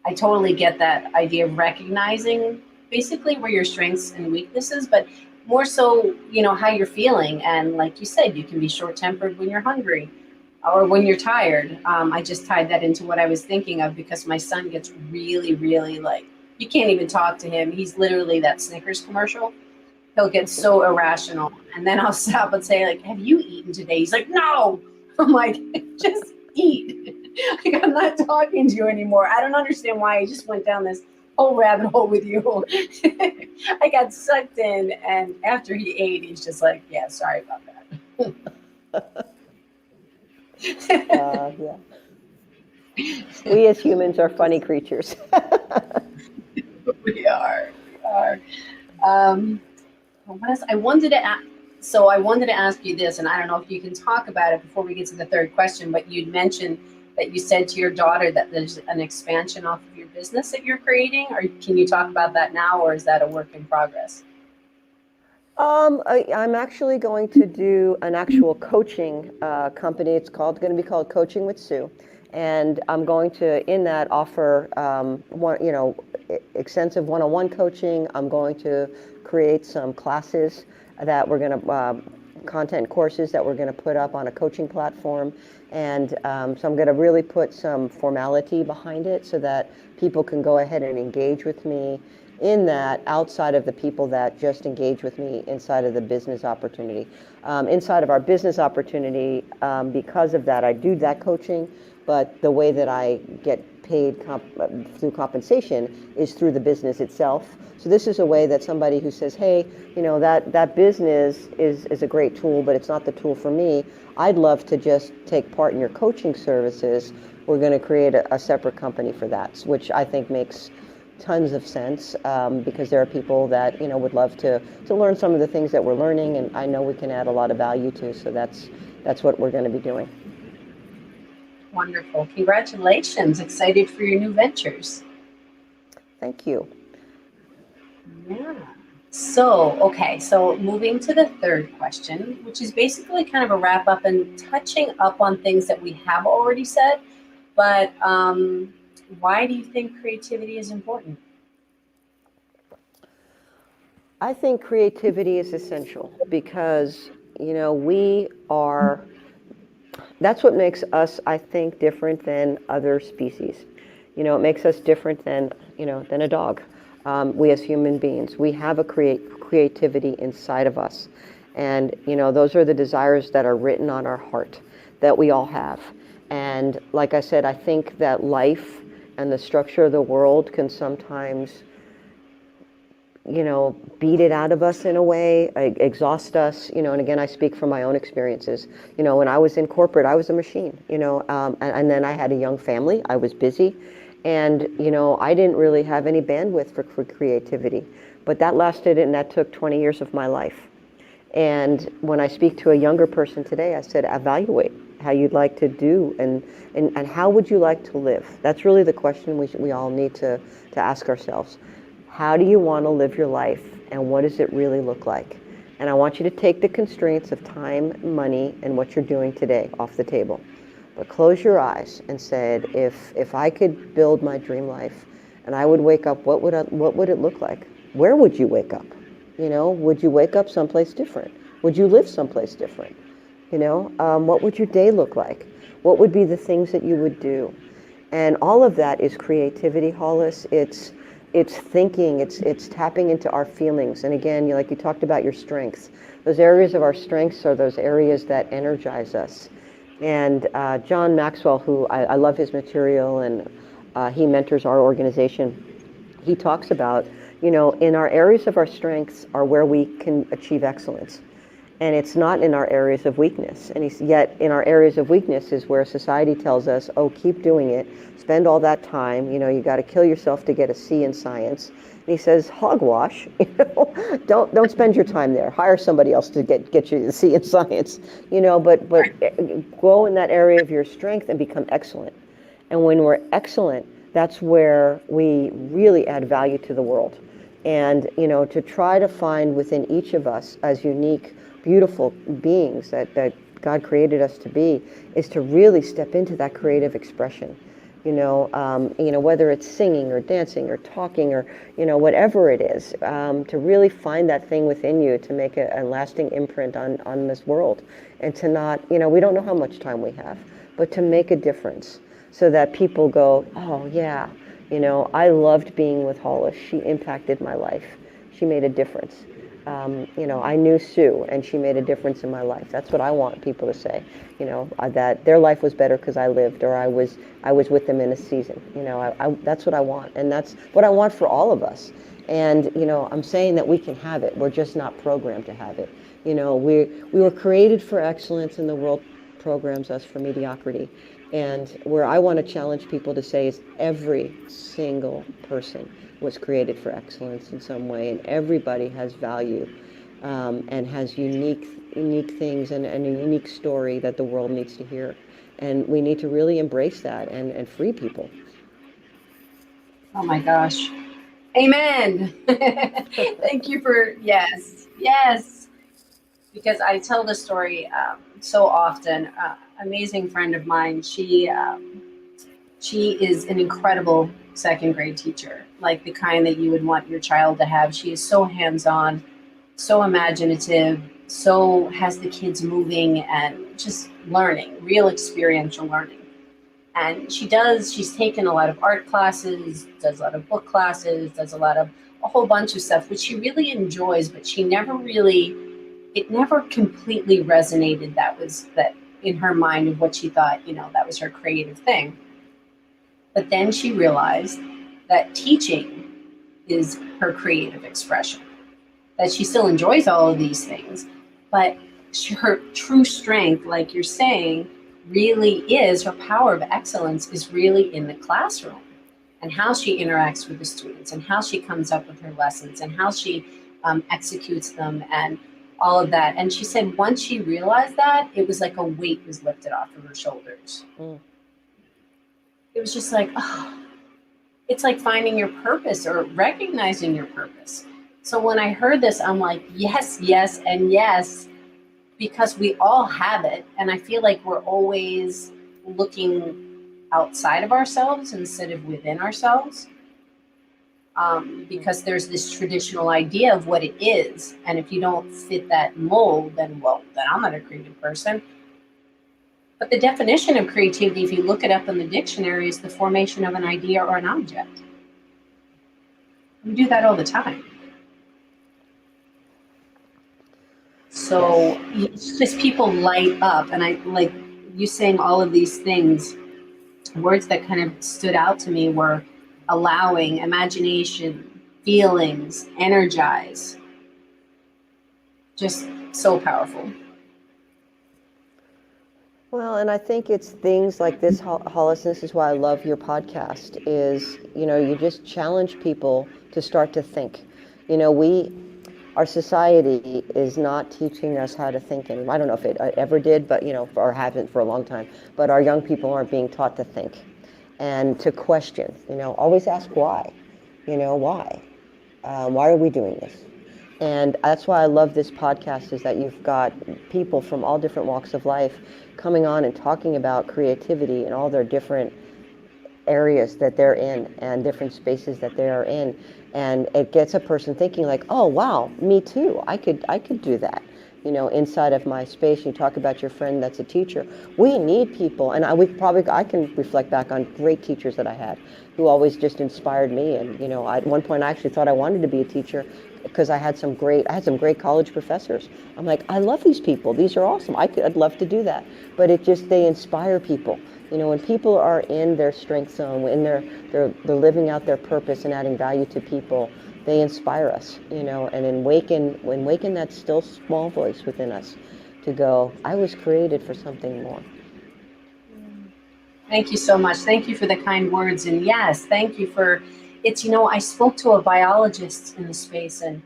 I totally get that idea of recognizing basically where your strengths and weaknesses, but more so, how you're feeling. And like you said, you can be short-tempered when you're hungry or when you're tired. I just tied that into what I was thinking of, because my son gets really, really, like, you can't even talk to him. He's literally that Snickers commercial. He'll get so irrational. And then I'll stop and say, like, have you eaten today? He's like, no. I'm like, just eat. Like, I'm not talking to you anymore. I don't understand why I just went down this whole rabbit hole with you. I got sucked in. And after he ate, he's just like, yeah, sorry about that. Yeah. We as humans are funny creatures. We are. I wanted to ask you this, and I don't know if you can talk about it before we get to the third question, but you'd mentioned that you said to your daughter that there's an expansion off of your business that you're creating, or can you talk about that now, or is that a work in progress? I'm actually going to do an actual coaching company. It's going to be called Coaching with Sue. And I'm going to, in that, offer extensive one-on-one coaching. I'm going to create some classes that we're going to, content courses that we're going to put up on a coaching platform. And so I'm going to really put some formality behind it, so that people can go ahead and engage with me in that, outside of the people that just engage with me inside of the business opportunity. Inside of our business opportunity, because of that, I do that coaching, but the way that I get paid through compensation is through the business itself. So this is a way that somebody who says, hey, that business is a great tool, but it's not the tool for me. I'd love to just take part in your coaching services. We're going to create a separate company for that, which I think makes tons of sense, because there are people that, would love to learn some of the things that we're learning, and I know we can add a lot of value to. So that's what we're going to be doing. Wonderful. Congratulations. Excited for your new ventures. Thank you. Yeah. So moving to the third question, which is basically kind of a wrap up and touching up on things that we have already said, but why do you think creativity is important? I think creativity is essential because, that's what makes us, I think, different than other species. It makes us different than a dog. We as human beings, we have a creativity inside of us. And, those are the desires that are written on our heart that we all have. And like I said, I think that life and the structure of the world can sometimes, beat it out of us in a way, exhaust us, and again, I speak from my own experiences. When I was in corporate, I was a machine, and then I had a young family, I was busy, and, I didn't really have any bandwidth for creativity, but that lasted, and that took 20 years of my life. And when I speak to a younger person today, I said, evaluate how you'd like to do, and how would you like to live? That's really the question we all need to ask ourselves. How do you want to live your life, and what does it really look like? And I want you to take the constraints of time, money, and what you're doing today off the table. But close your eyes and said, if I could build my dream life and I would wake up, what would it look like? Where would you wake up? Would you wake up someplace different? Would you live someplace different? What would your day look like? What would be the things that you would do? And all of that is creativity, Hollis. It's thinking, it's tapping into our feelings. And again, like you talked about your strengths. Those areas of our strengths are those areas that energize us. And John Maxwell, who I love his material, and he mentors our organization, he talks about, in our areas of our strengths are where we can achieve excellence. And it's not in our areas of weakness. And yet in our areas of weakness is where society tells us, oh, keep doing it, spend all that time, you got to kill yourself to get a C in science. And he says, hogwash, don't spend your time there. Hire somebody else to get you the C in science, but go in that area of your strength and become excellent. And when we're excellent, that's where we really add value to the world. And, to try to find within each of us as unique, beautiful beings that God created us to be, is to really step into that creative expression. Whether it's singing or dancing or talking or, whatever it is, to really find that thing within you to make a lasting imprint on this world. And to not, we don't know how much time we have, but to make a difference so that people go, oh yeah, I loved being with Hollis. She impacted my life. She made a difference. I knew Sue, and she made a difference in my life. That's what I want people to say, that their life was better because I lived, or I was with them in a season. That's what I want, and that's what I want for all of us. And I'm saying that we can have it. We're just not programmed to have it. We were created for excellence, and the world programs us for mediocrity. And where I want to challenge people to say is every single person was created for excellence in some way, and everybody has value, and has unique things and a unique story that the world needs to hear. And we need to really embrace that and free people. Oh my gosh. Amen. Thank you for, yes. Because I tell this story so often. Amazing friend of mine, she is an incredible second grade teacher, like the kind that you would want your child to have. She is so hands-on, so imaginative, so has the kids moving and just learning, real experiential learning. And she's taken a lot of art classes, does a lot of book classes, does a whole bunch of stuff, which she really enjoys, but it never completely resonated. That in her mind of what she thought, that was her creative thing. But then she realized that teaching is her creative expression, that she still enjoys all of these things, but her true strength, like you're saying, really is, her power of excellence is really in the classroom. and how she interacts with the students and how she comes up with her lessons and how she executes them and all of that. And she said once she realized that, it was like a weight was lifted off of her shoulders. It was just like, oh, it's like finding your purpose or recognizing your purpose. So when I heard this, I'm like, yes, yes, and yes, because we all have it. And I feel like we're always looking outside of ourselves instead of within ourselves. Because there's this traditional idea of what it is. And if you don't fit that mold, then I'm not a creative person. But the definition of creativity, if you look it up in the dictionary, is the formation of an idea or an object. We do that all the time. So it's just people light up. And I like you saying all of these things, words that kind of stood out to me were allowing, imagination, feelings, energize. Just so powerful. Well, and I think it's things like this, Hollis, and this is why I love your podcast, is, you just challenge people to start to think. Our society is not teaching us how to think anymore. I don't know if it ever did, but, or haven't for a long time. But our young people aren't being taught to think and to question, always ask why. Why? Why are we doing this? And that's why I love this podcast, is that you've got people from all different walks of life coming on and talking about creativity and all their different areas that they're in and different spaces that they are in. And it gets a person thinking like, oh, wow, me too. I could do that, inside of my space. You talk about your friend that's a teacher. We need people. And I can reflect back on great teachers that I had who always just inspired me. And, at one point I actually thought I wanted to be a teacher because I had some great college professors. I'm like, I love these people. These are awesome. I'd love to do that. But they inspire people. When people are in their strength zone, when they're living out their purpose and adding value to people, they inspire us, and waken that still small voice within us to go, I was created for something more. Thank you so much. Thank you for the kind words. And yes, thank you for I spoke to a biologist in the space, and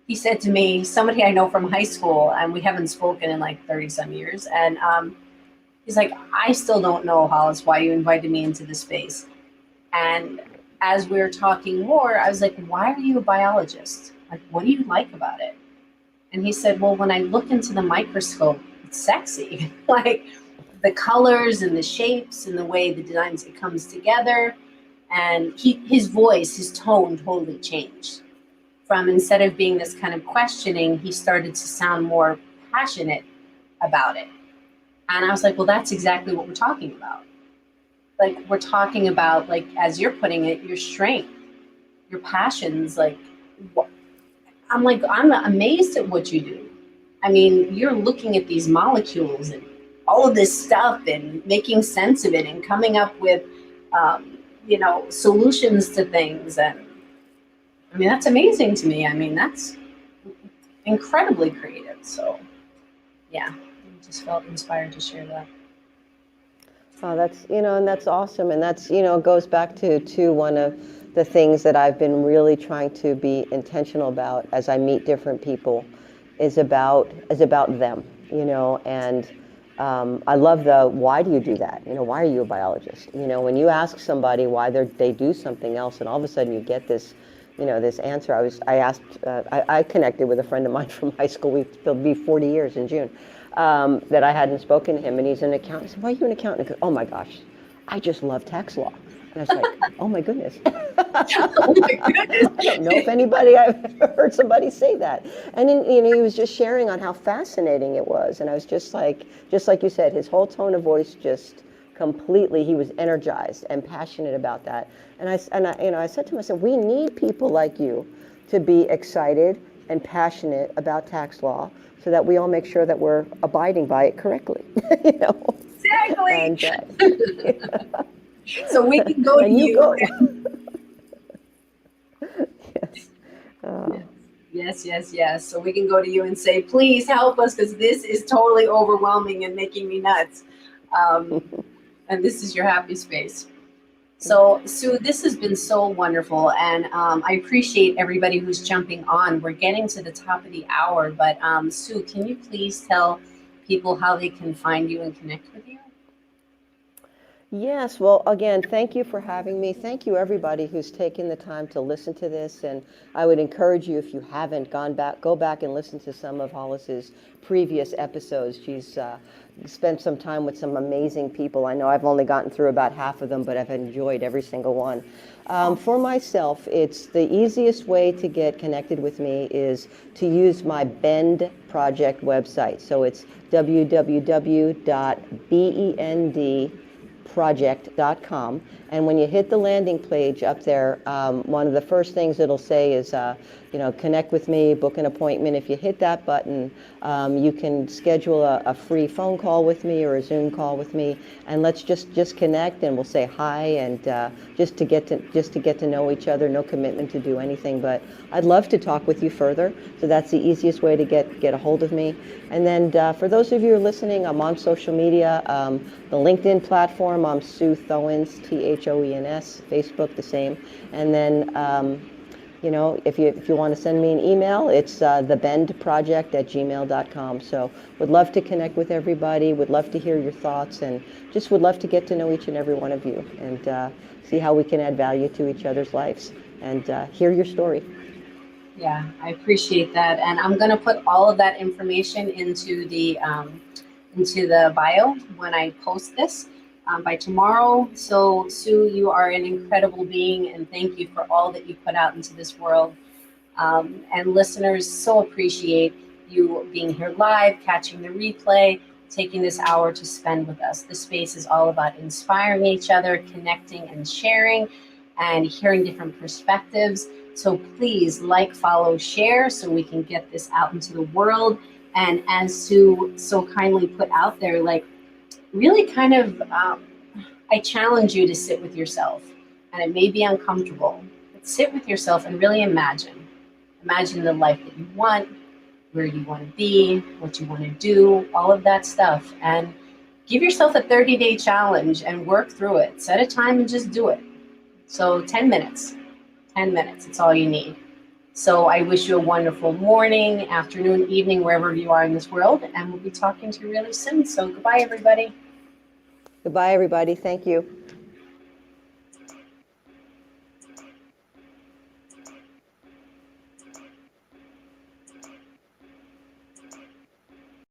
he said to me, somebody I know from high school, and we haven't spoken in like 30 some years. And he's like, I still don't know, Hollis, why you invited me into the space. And as we were talking more, I was like, why are you a biologist? Like, what do you like about it? And he said, well, when I look into the microscope, it's sexy. Like the colors and the shapes and the way the designs, it comes together. And his voice, his tone totally changed. From instead of being this kind of questioning, he started to sound more passionate about it. And I was like, well, that's exactly what we're talking about. Like, we're talking about, like, as you're putting it, your strength, your passions. Like, I'm amazed at what you do. I mean, you're looking at these molecules and all of this stuff and making sense of it and coming up with, solutions to things. And I mean, that's amazing to me. I mean, that's incredibly creative. So, yeah, I just felt inspired to share that. Oh, that's, and that's awesome. And that's, goes back to one of the things that I've been really trying to be intentional about as I meet different people is about them, and I love why do you do that? Why are you a biologist? When you ask somebody why they do something else and all of a sudden you get this, this answer. I connected with a friend of mine from high school. It'll be 40 years in June. That I hadn't spoken to him, and he's an accountant. I said, why are you an accountant? He goes, oh my gosh, I just love tax law. And I was like, oh my goodness. Oh my goodness. I don't know if I've ever heard somebody say that. And then, he was just sharing on how fascinating it was. And I was just like you said, his whole tone of voice just completely, he was energized and passionate about that. And I said to him, I said, we need people like you to be excited and passionate about tax law, so that we all make sure that we're abiding by it correctly. Exactly. And, so we can go to you. Go. Yes. Yes. So we can go to you and say, please help us, because this is totally overwhelming and making me nuts. And this is your happy space. So, Sue, this has been so wonderful, and I appreciate everybody who's jumping on. We're getting to the top of the hour, but Sue, can you please tell people how they can find you and connect with you? Yes, well, again, thank you for having me. Thank you, everybody who's taken the time to listen to this. And I would encourage you, if you haven't go back and listen to some of Hollis's previous episodes. She's spent some time with some amazing people. I know I've only gotten through about half of them, but I've enjoyed every single one. For myself, it's the easiest way to get connected with me is to use my Bend Project website. So it's www.bendproject.com. And when you hit the landing page up there, one of the first things it'll say is, connect with me, book an appointment. If you hit that button, you can schedule a free phone call with me or a Zoom call with me, and let's just connect, and we'll say hi, and just to get to know each other. No commitment to do anything, but I'd love to talk with you further. So that's the easiest way to get a hold of me. And then for those of you who are listening, I'm on social media. The LinkedIn platform, I'm Sue Thoens, Thoens. Facebook, the same. And then, if you want to send me an email, it's thebendproject@gmail.com. So would love to connect with everybody, would love to hear your thoughts, and just would love to get to know each and every one of you and see how we can add value to each other's lives and hear your story. Yeah, I appreciate that. And I'm going to put all of that information into the bio when I post this by tomorrow. So, Sue, you are an incredible being, and thank you for all that you put out into this world. And listeners, so appreciate you being here live, catching the replay, taking this hour to spend with us. This space is all about inspiring each other, connecting and sharing, and hearing different perspectives. So please like, follow, share so we can get this out into the world. And as Sue so kindly put out there, really kind of, I challenge you to sit with yourself. And it may be uncomfortable, but sit with yourself and really imagine. Imagine the life that you want, where you want to be, what you want to do, all of that stuff. And give yourself a 30-day challenge and work through it. Set a time and just do it. So 10 minutes. 10 minutes, it's all you need. So I wish you a wonderful morning, afternoon, evening, wherever you are in this world, and we'll be talking to you really soon. So goodbye, everybody. Goodbye, everybody. Thank you.